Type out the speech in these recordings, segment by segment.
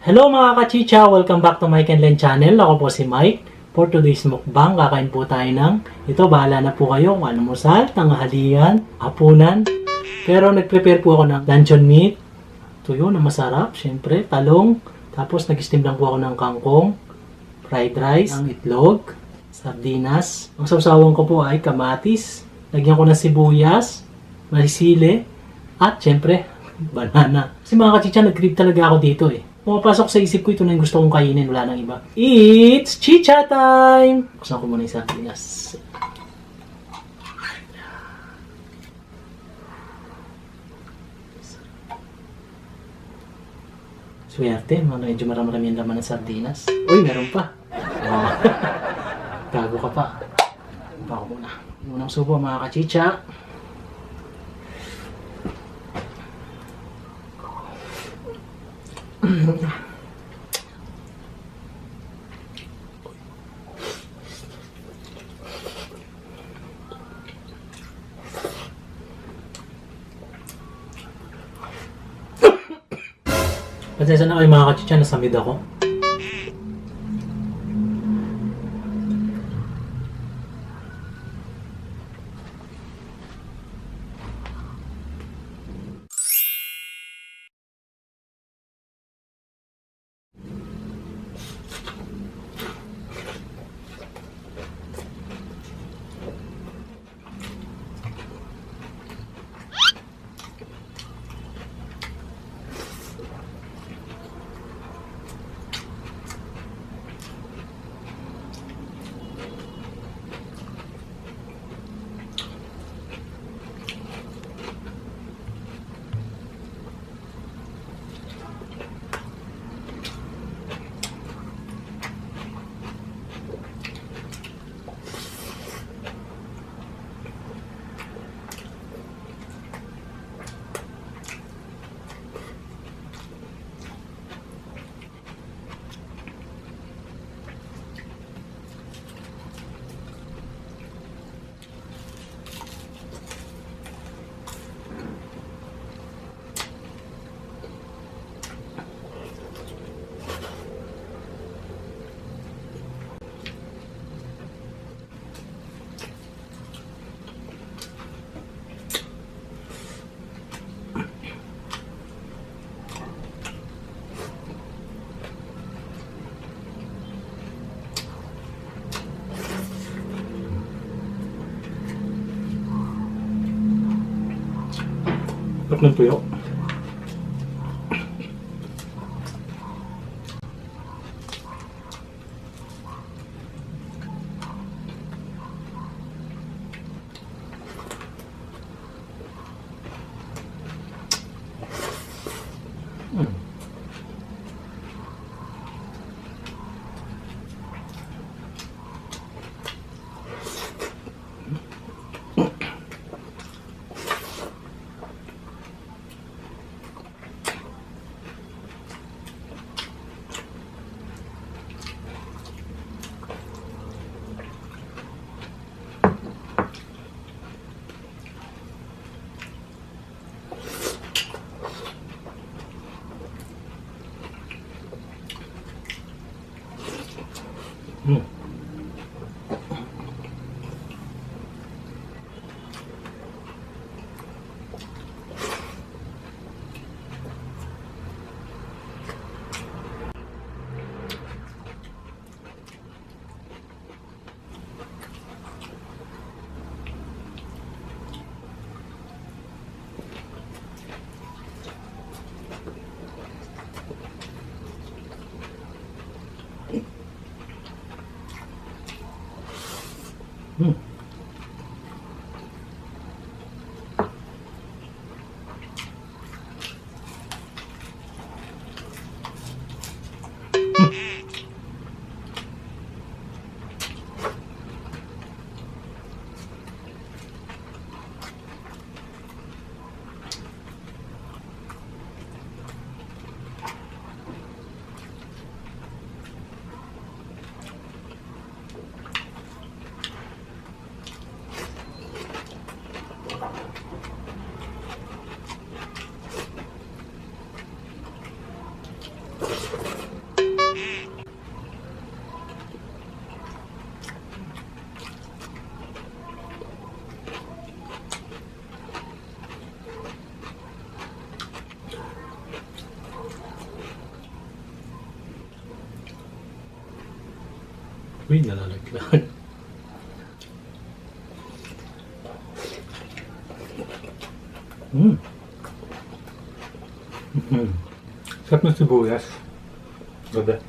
Hello mga kachicha! Welcome back to MIKE and LEN channel. Ako po si Mike. For today's mukbang, kakain po tayo ng bahala na po kayo kung almusal, tanghalian, hapunan. Pero nag-prepare po ako ng luncheon meat. Tuyo na masarap, syempre, talong. Tapos nag-steam lang po ako ng kangkong, fried rice, ang itlog, sardinas. Ang sausawan ko po ay kamatis. Lagyan ko ng sibuyas, marisile, at syempre, banana. Kasi mga kachicha, nag-crave talaga ako dito eh. Pumapasok sa isip ko, ito na yung gusto kong kainin. Wala nang iba. It's CHICHA time! Kusan ko muna yung sardinas. Swerte, medyo marami yung laman ng sardinas. Uy, meron pa. Oh. Gago ka pa. Pa ako muna. Unang subo mga kachicha. Pasensya na kayo mga kachicha, nasamid ako. Sarap ng tuyo. Uy, nalalaglag. Sarap ng sibuyas. Gabi.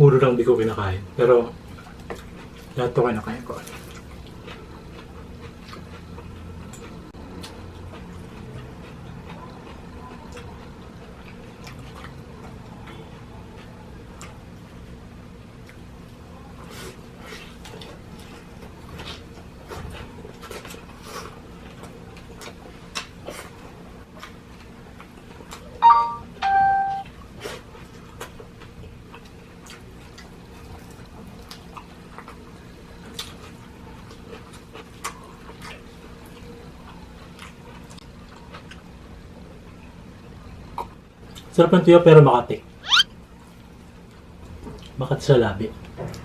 Puro lang di ko kinakain. Pero, lahat to kinakain ko. Sarap ng tuyo pero makati. Makati sa labi.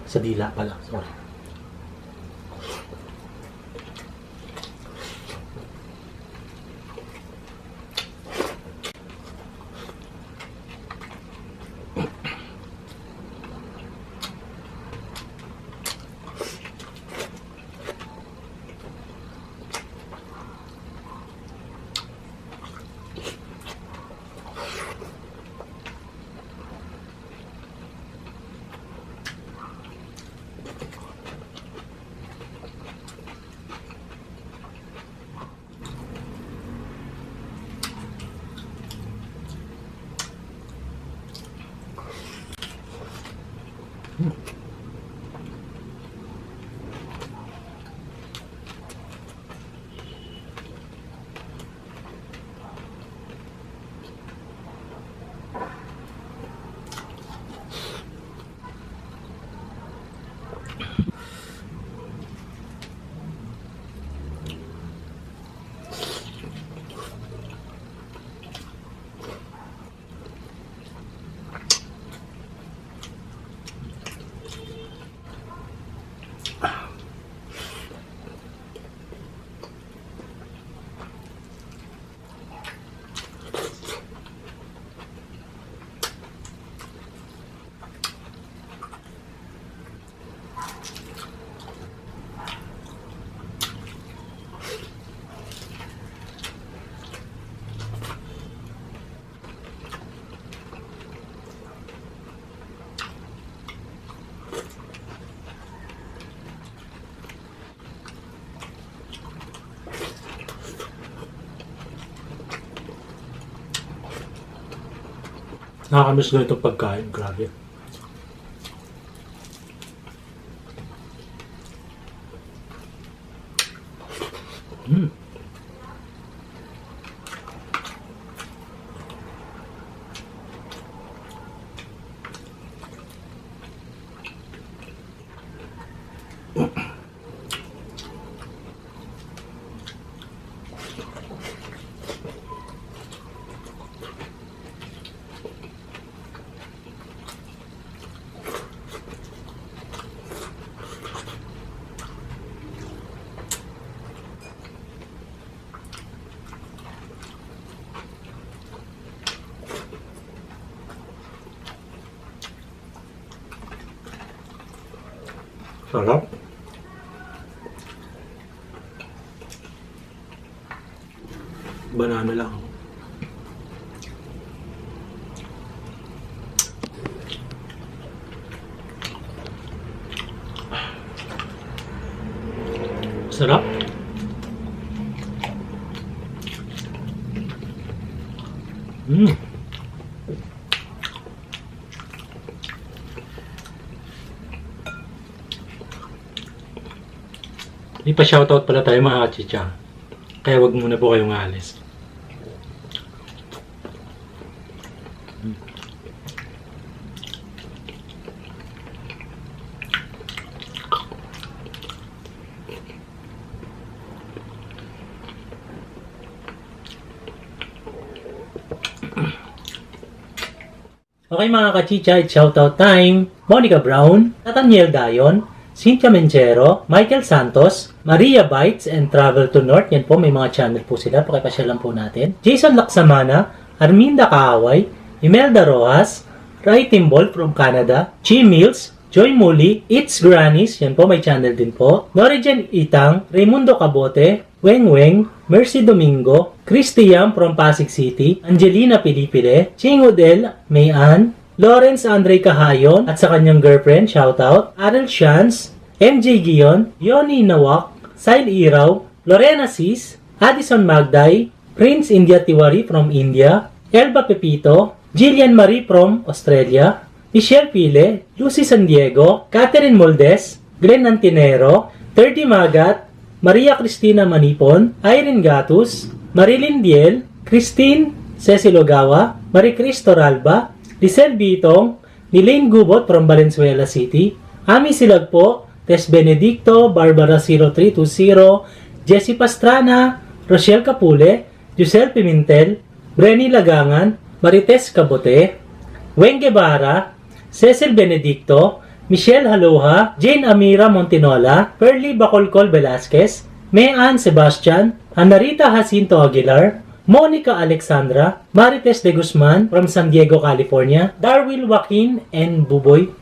Sa dila pala. Sorry. Nakakamiss ko itong pagkain. Grabe. Sarap. Banana lang. Sarap. Ipa-shoutout pala tayo mga kachicha. Kaya wag muna po kayong aalis. Okay mga kachicha, it's shoutout time. Monica Brown, Nathaniel Dayon, Cynthia Menchero, Michael Santos, Maria Bites and Travel to North. Yan po, may mga channel po sila. Pakipashare lang po natin. Jason Laksamana, Arminda Kaaway, Imelda Rojas, Ray Timbol from Canada, Chi Mills, Joy Muli, It's Grannies, yan po may channel din po. Norigen Itang, Raimundo Cabote, Weng Weng, Mercy Domingo, Christy Yam from Pasig City, Angelina Pilipile, Ching Odel, Mayan, Lawrence Andre Cahayon at sa kanyang girlfriend, shoutout, Arel Shans, MJ Gion, Yoni Nawak, Sail Iraw, Lorena Sis, Addison Magday, Prince India Tiwari from India, Elba Pepito, Jillian Marie from Australia, Michelle Pile, Lucy San Diego, Catherine Moldes, Glenn Antinero, 30 Magat, Maria Cristina Manipon, Irene Gatus, Marilyn Diel, Christine Cecil Ogawa, Marie Cris Toralba, Lisel Bitong, Nilaine Gubot from Valenzuela City, Ami Silagpo, Tess Benedicto, Barbara 0320, Jessie Pastrana, Rochelle Capule, Giselle Pimentel, Brenny Lagangan, Marites Cabote, Weng Guevara, Cecil Benedicto, Michelle Haloha, Jane Amira Montinola, Pearly Bacolcol Velasquez, Mayan Sebastian, Anarita Jacinto Aguilar, Monica Alexandra, Marites de Guzman from San Diego, California, Darwin Joaquin and Buboy.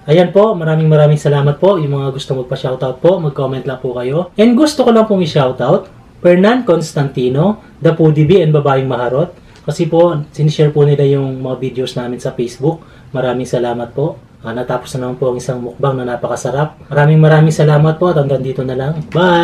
Ayan po, maraming salamat po. Yung mga gusto magpa-shoutout po, mag-comment lang po kayo. And gusto ko lang pong i-shoutout, Fernan Constantino, The Foodie Bee and Babaeng Maharot. Kasi po, sinishare po nila yung mga videos namin sa Facebook. Maraming salamat po. Natapos na naman po ang isang mukbang na napakasarap. Maraming salamat po at hanggang dito na lang. Bye!